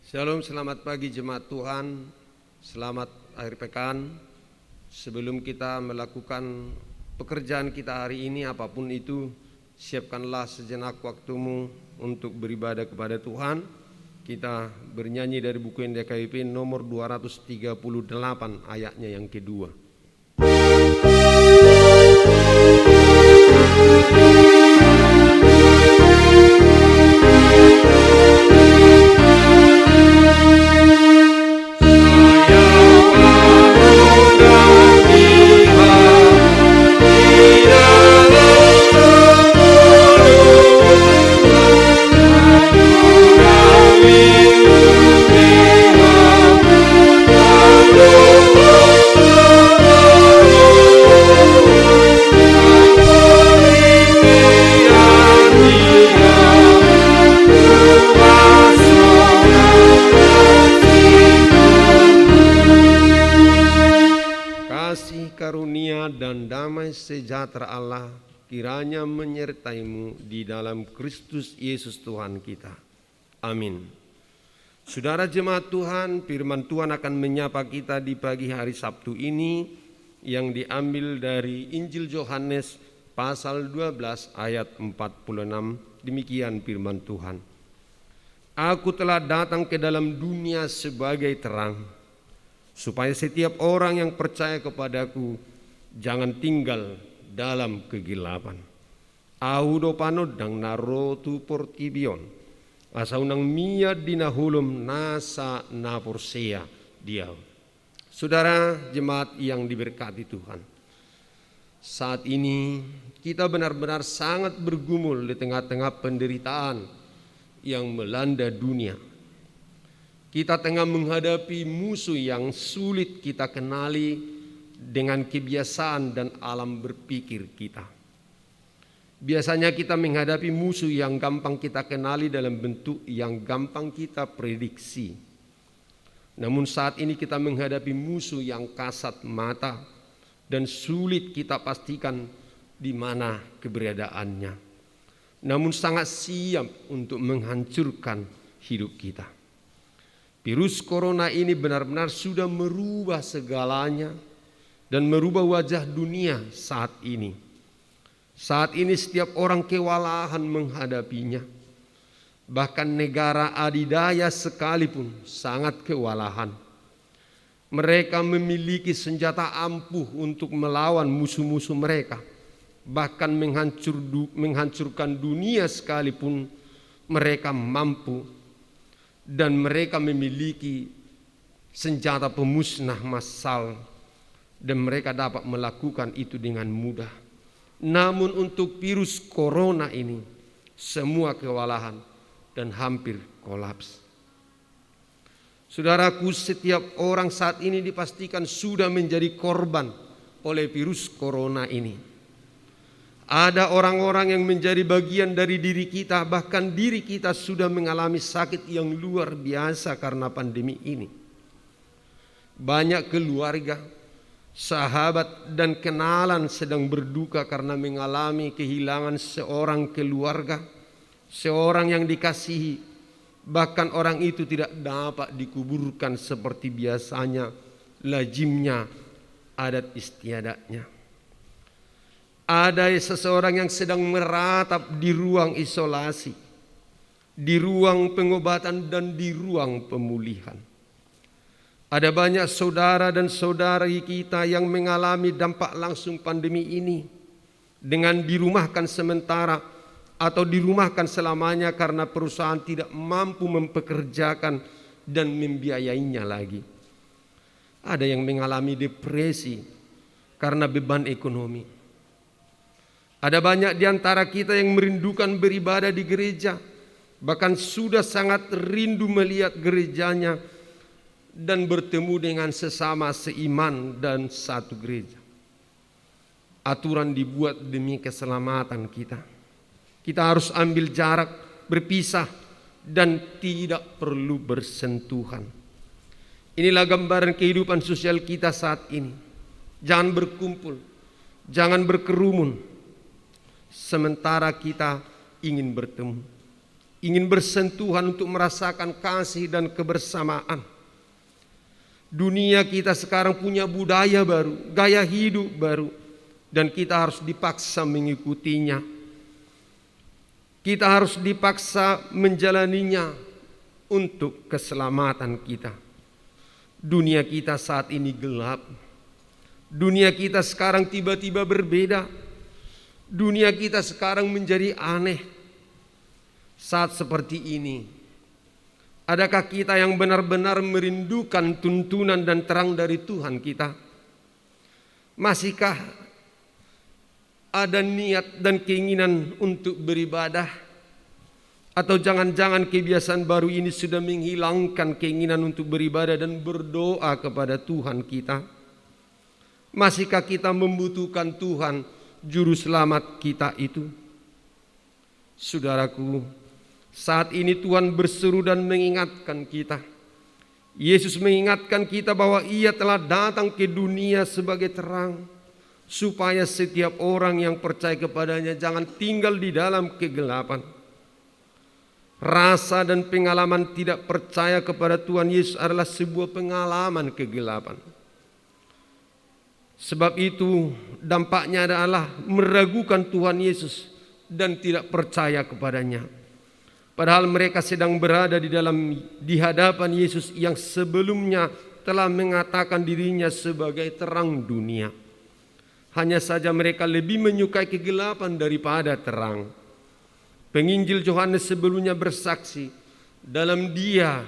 Shalom, selamat pagi jemaat Tuhan, selamat akhir pekan. Sebelum kita melakukan pekerjaan kita hari ini apapun itu, siapkanlah sejenak waktumu untuk beribadah kepada Tuhan. Kita bernyanyi dari buku NDKWP nomor 238 ayatnya yang kedua. Karunia dan damai sejahtera Allah kiranya menyertaimu di dalam Kristus Yesus Tuhan kita. Amin. Saudara jemaat Tuhan, firman Tuhan akan menyapa kita di pagi hari Sabtu ini yang diambil dari Injil Yohanes pasal 12 ayat 46. Demikian firman Tuhan. Aku telah datang ke dalam dunia sebagai terang, supaya setiap orang yang percaya kepadaku jangan tinggal dalam kegelapan. Audo panodang narotu portibion, asaunang mia dinahulum nasa naporsea diau. Saudara jemaat yang diberkati Tuhan, saat ini kita benar-benar sangat bergumul di tengah-tengah penderitaan yang melanda dunia. Kita tengah menghadapi musuh yang sulit kita kenali dengan kebiasaan dan alam berpikir kita. Biasanya kita menghadapi musuh yang gampang kita kenali dalam bentuk yang gampang kita prediksi. Namun saat ini kita menghadapi musuh yang kasat mata dan sulit kita pastikan di mana keberadaannya. Namun sangat siap untuk menghancurkan hidup kita. Virus corona ini benar-benar sudah merubah segalanya dan merubah wajah dunia saat ini. Saat ini setiap orang kewalahan menghadapinya. Bahkan negara adidaya sekalipun sangat kewalahan. Mereka memiliki senjata ampuh untuk melawan musuh-musuh mereka. Bahkan menghancurkan dunia sekalipun mereka mampu. Dan mereka memiliki senjata pemusnah massal dan mereka dapat melakukan itu dengan mudah. Namun untuk virus corona ini semua kewalahan dan hampir kolaps. Saudaraku, setiap orang saat ini dipastikan sudah menjadi korban oleh virus corona ini. Ada orang-orang yang menjadi bagian dari diri kita, bahkan diri kita sudah mengalami sakit yang luar biasa karena pandemi ini. Banyak keluarga, sahabat dan kenalan sedang berduka karena mengalami kehilangan seorang keluarga, seorang yang dikasihi. Bahkan orang itu tidak dapat dikuburkan seperti biasanya, lazimnya, adat istiadatnya. Ada seseorang yang sedang meratap di ruang isolasi, di ruang pengobatan dan di ruang pemulihan. Ada banyak saudara dan saudari kita yang mengalami dampak langsung pandemi ini dengan dirumahkan sementara atau dirumahkan selamanya karena perusahaan tidak mampu mempekerjakan dan membiayainya lagi. Ada yang mengalami depresi karena beban ekonomi. Ada banyak di antara kita yang merindukan beribadah di gereja, bahkan sudah sangat rindu melihat gerejanya dan bertemu dengan sesama seiman dan satu gereja. Aturan dibuat demi keselamatan kita. Kita harus ambil jarak, berpisah, dan tidak perlu bersentuhan. Inilah gambaran kehidupan sosial kita saat ini. Jangan berkumpul, jangan berkerumun, sementara kita ingin bertemu. ingin bersentuhan untuk merasakan kasih dan kebersamaan. Dunia kita sekarang punya budaya baru, gaya hidup baru, dan kita harus dipaksa mengikutinya. Kita harus dipaksa menjalaninya untuk keselamatan kita. Dunia kita saat ini gelap. Dunia kita sekarang tiba-tiba berbeda. Dunia kita sekarang menjadi aneh. Saat seperti ini, adakah kita yang benar-benar merindukan tuntunan dan terang dari Tuhan kita? Masihkah ada niat dan keinginan untuk beribadah? Atau jangan-jangan kebiasaan baru ini sudah menghilangkan keinginan untuk beribadah dan berdoa kepada Tuhan kita? Masihkah kita membutuhkan Tuhan juru selamat kita itu? Saudaraku, saat ini Tuhan berseru dan mengingatkan kita. Yesus mengingatkan kita bahwa Ia telah datang ke dunia sebagai terang, supaya setiap orang yang percaya kepadanya jangan tinggal di dalam kegelapan. Rasa dan pengalaman tidak percaya kepada Tuhan Yesus adalah sebuah pengalaman kegelapan. Sebab itu dampaknya adalah meragukan Tuhan Yesus dan tidak percaya kepadanya. Padahal mereka sedang berada di hadapan Yesus yang sebelumnya telah mengatakan dirinya sebagai terang dunia. Hanya saja mereka lebih menyukai kegelapan daripada terang. Penginjil Yohanes sebelumnya bersaksi, dalam Dia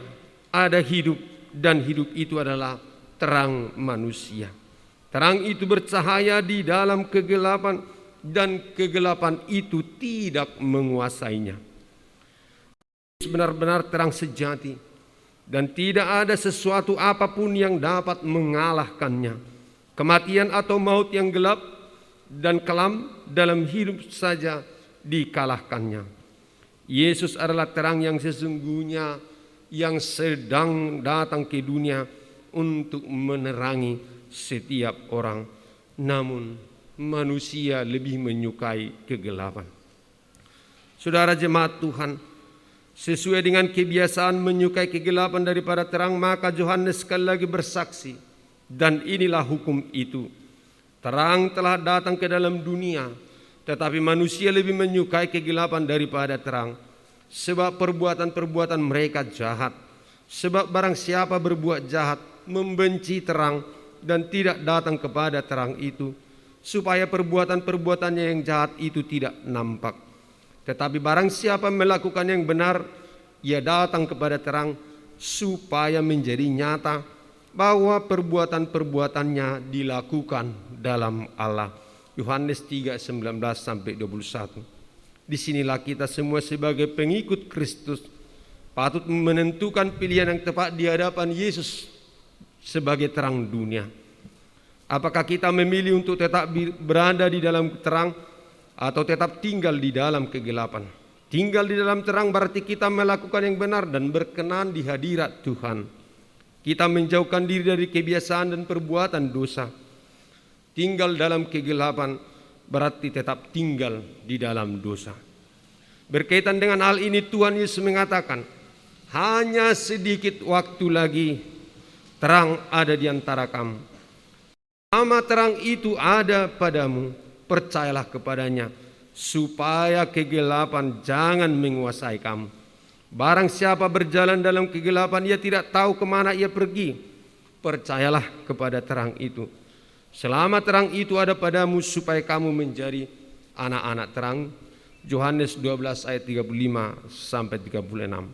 ada hidup dan hidup itu adalah terang manusia. Terang itu bercahaya di dalam kegelapan dan kegelapan itu tidak menguasainya. Benar-benar terang sejati dan tidak ada sesuatu apapun yang dapat mengalahkannya. Kematian atau maut yang gelap dan kelam dalam hidup saja dikalahkannya. Yesus adalah terang yang sesungguhnya yang sedang datang ke dunia untuk menerangi setiap orang. Namun manusia lebih menyukai kegelapan. Saudara jemaat Tuhan, sesuai dengan kebiasaan menyukai kegelapan daripada terang, maka Yohanes sekali lagi bersaksi, dan inilah hukum itu. Terang telah datang ke dalam dunia, tetapi manusia lebih menyukai kegelapan daripada terang, sebab perbuatan-perbuatan mereka jahat. Sebab barang siapa berbuat jahat, membenci terang dan tidak datang kepada terang itu, supaya perbuatan-perbuatannya yang jahat itu tidak nampak. Tetapi barang siapa melakukan yang benar, ia datang kepada terang, supaya menjadi nyata bahwa perbuatan-perbuatannya dilakukan dalam Allah. Yohanes 3:19-21. Disinilah kita semua sebagai pengikut Kristus patut menentukan pilihan yang tepat di hadapan Yesus sebagai terang dunia. Apakah kita memilih untuk tetap berada di dalam terang atau tetap tinggal di dalam kegelapan? Tinggal di dalam terang berarti kita melakukan yang benar dan berkenan di hadirat Tuhan. Kita menjauhkan diri dari kebiasaan dan perbuatan dosa. Tinggal dalam kegelapan berarti tetap tinggal di dalam dosa. Berkaitan dengan hal ini Tuhan Yesus mengatakan, hanya sedikit waktu lagi terang ada di antara kamu. Selama terang itu ada padamu, percayalah kepadanya, supaya kegelapan jangan menguasai kamu. Barang siapa berjalan dalam kegelapan, ia tidak tahu kemana ia pergi. Percayalah kepada terang itu. Selama terang itu ada padamu, supaya kamu menjadi anak-anak terang. Yohanes 12 ayat 35-36.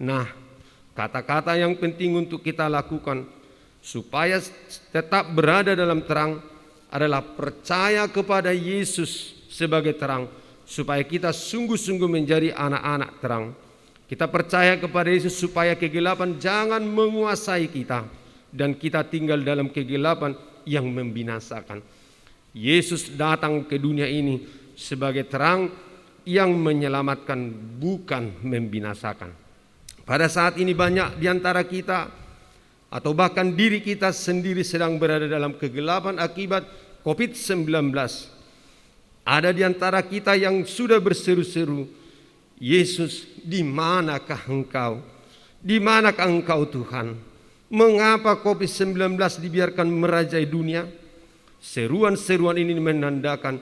Nah, kata-kata yang penting untuk kita lakukan supaya tetap berada dalam terang adalah percaya kepada Yesus sebagai terang, supaya kita sungguh-sungguh menjadi anak-anak terang. Kita percaya kepada Yesus supaya kegelapan jangan menguasai kita dan kita tinggal dalam kegelapan yang membinasakan. Yesus datang ke dunia ini sebagai terang yang menyelamatkan, bukan membinasakan. Pada saat ini banyak di antara kita atau bahkan diri kita sendiri sedang berada dalam kegelapan akibat COVID-19. Ada di antara kita yang sudah berseru-seru, Yesus, di manakah Engkau? Di manakah Engkau Tuhan? Mengapa COVID-19 dibiarkan merajai dunia? Seruan-seruan ini menandakan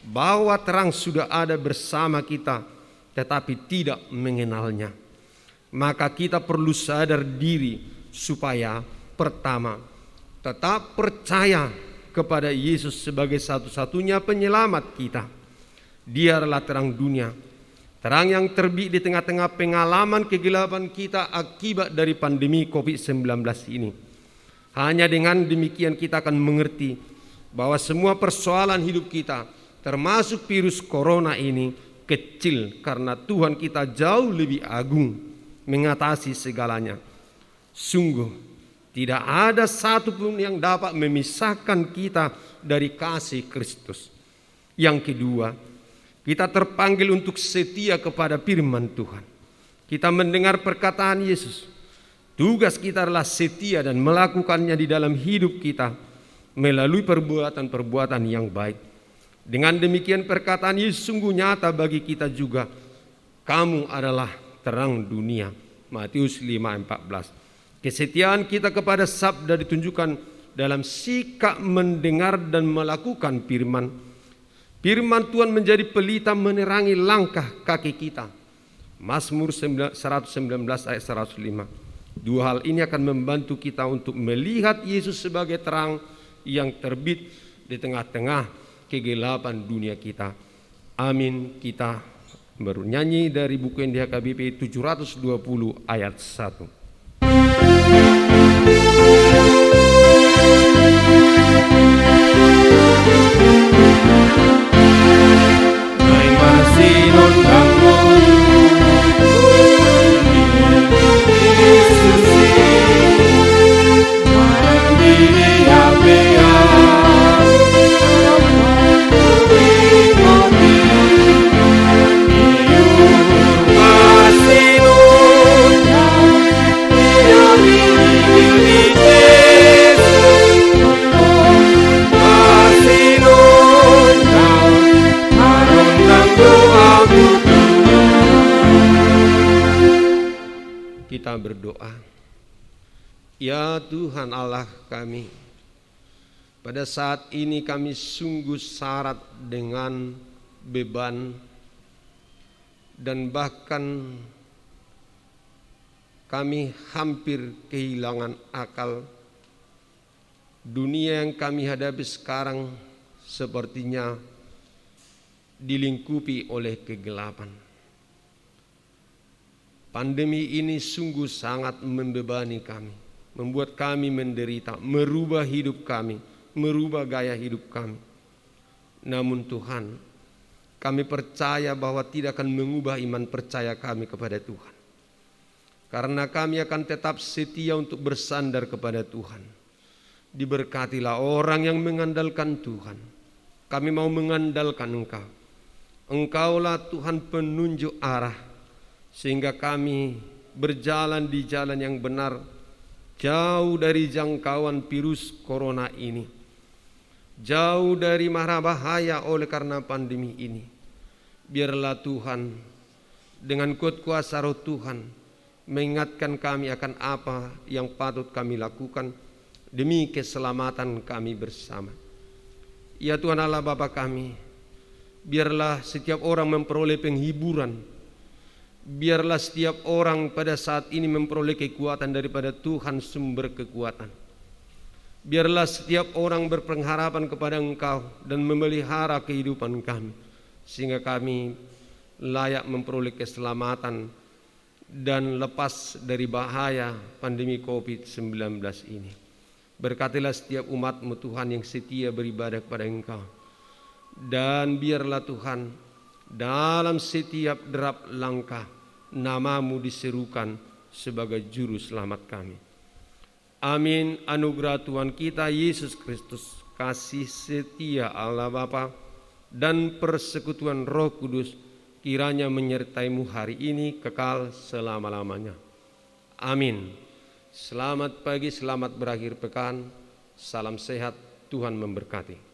bahwa terang sudah ada bersama kita, tetapi tidak mengenalnya. Maka kita perlu sadar diri supaya pertama, tetap percaya kepada Yesus sebagai satu-satunya penyelamat kita. Dia adalah terang dunia, terang yang terbit di tengah-tengah pengalaman kegelapan kita akibat dari pandemi COVID-19 ini. Hanya dengan demikian kita akan mengerti bahwa semua persoalan hidup kita, termasuk virus corona ini, kecil karena Tuhan kita jauh lebih agung mengatasi segalanya. Sungguh tidak ada satupun yang dapat memisahkan kita dari kasih Kristus. Yang kedua, kita terpanggil untuk setia kepada firman Tuhan. Kita mendengar perkataan Yesus. Tugas kita adalah setia dan melakukannya di dalam hidup kita melalui perbuatan-perbuatan yang baik. Dengan demikian perkataan Yesus sungguh nyata bagi kita juga. Kamu adalah terang dunia. Matius 5:14. Kesetiaan kita kepada sabda ditunjukkan dalam sikap mendengar dan melakukan firman. Firman Tuhan menjadi pelita menerangi langkah kaki kita. Mazmur 119 ayat 105. Dua hal ini akan membantu kita untuk melihat Yesus sebagai terang yang terbit di tengah-tengah kegelapan dunia kita. Amin. Kita bernyanyi dari buku NDHKBP 720 ayat 1. Kita berdoa. Ya Tuhan Allah kami, pada saat ini kami sungguh syarat dengan beban dan bahkan kami hampir kehilangan akal. Dunia yang kami hadapi sekarang sepertinya dilingkupi oleh kegelapan. Pandemi ini sungguh sangat membebani kami, membuat kami menderita, merubah hidup kami, merubah gaya hidup kami. Namun Tuhan, kami percaya bahwa tidak akan mengubah iman percaya kami kepada Tuhan. Karena kami akan tetap setia untuk bersandar kepada Tuhan. Diberkatilah orang yang mengandalkan Tuhan. Kami mau mengandalkan Engkau. Engkaulah Tuhan penunjuk arah, sehingga kami berjalan di jalan yang benar, jauh dari jangkauan virus corona ini, jauh dari mara bahaya oleh karena pandemi ini. Biarlah Tuhan dengan kuat kuasa Roh Tuhan mengingatkan kami akan apa yang patut kami lakukan demi keselamatan kami bersama. Ya Tuhan Allah Bapa kami, biarlah setiap orang memperoleh penghiburan. Biarlah setiap orang pada saat ini memperoleh kekuatan daripada Tuhan sumber kekuatan. Biarlah setiap orang berpengharapan kepada Engkau dan memelihara kehidupan kami, sehingga kami layak memperoleh keselamatan dan lepas dari bahaya pandemi COVID-19 ini. Berkatilah setiap umat-Mu Tuhan yang setia beribadah kepada Engkau. Dan biarlah Tuhan dalam setiap derap langkah Nama-Mu diserukan sebagai juru selamat kami. Amin. Anugerah Tuhan kita Yesus Kristus, kasih setia Allah Bapa dan persekutuan Roh Kudus kiranya menyertai-Mu hari ini kekal selama-lamanya. Amin. Selamat pagi, selamat berakhir pekan. Salam sehat, Tuhan memberkati.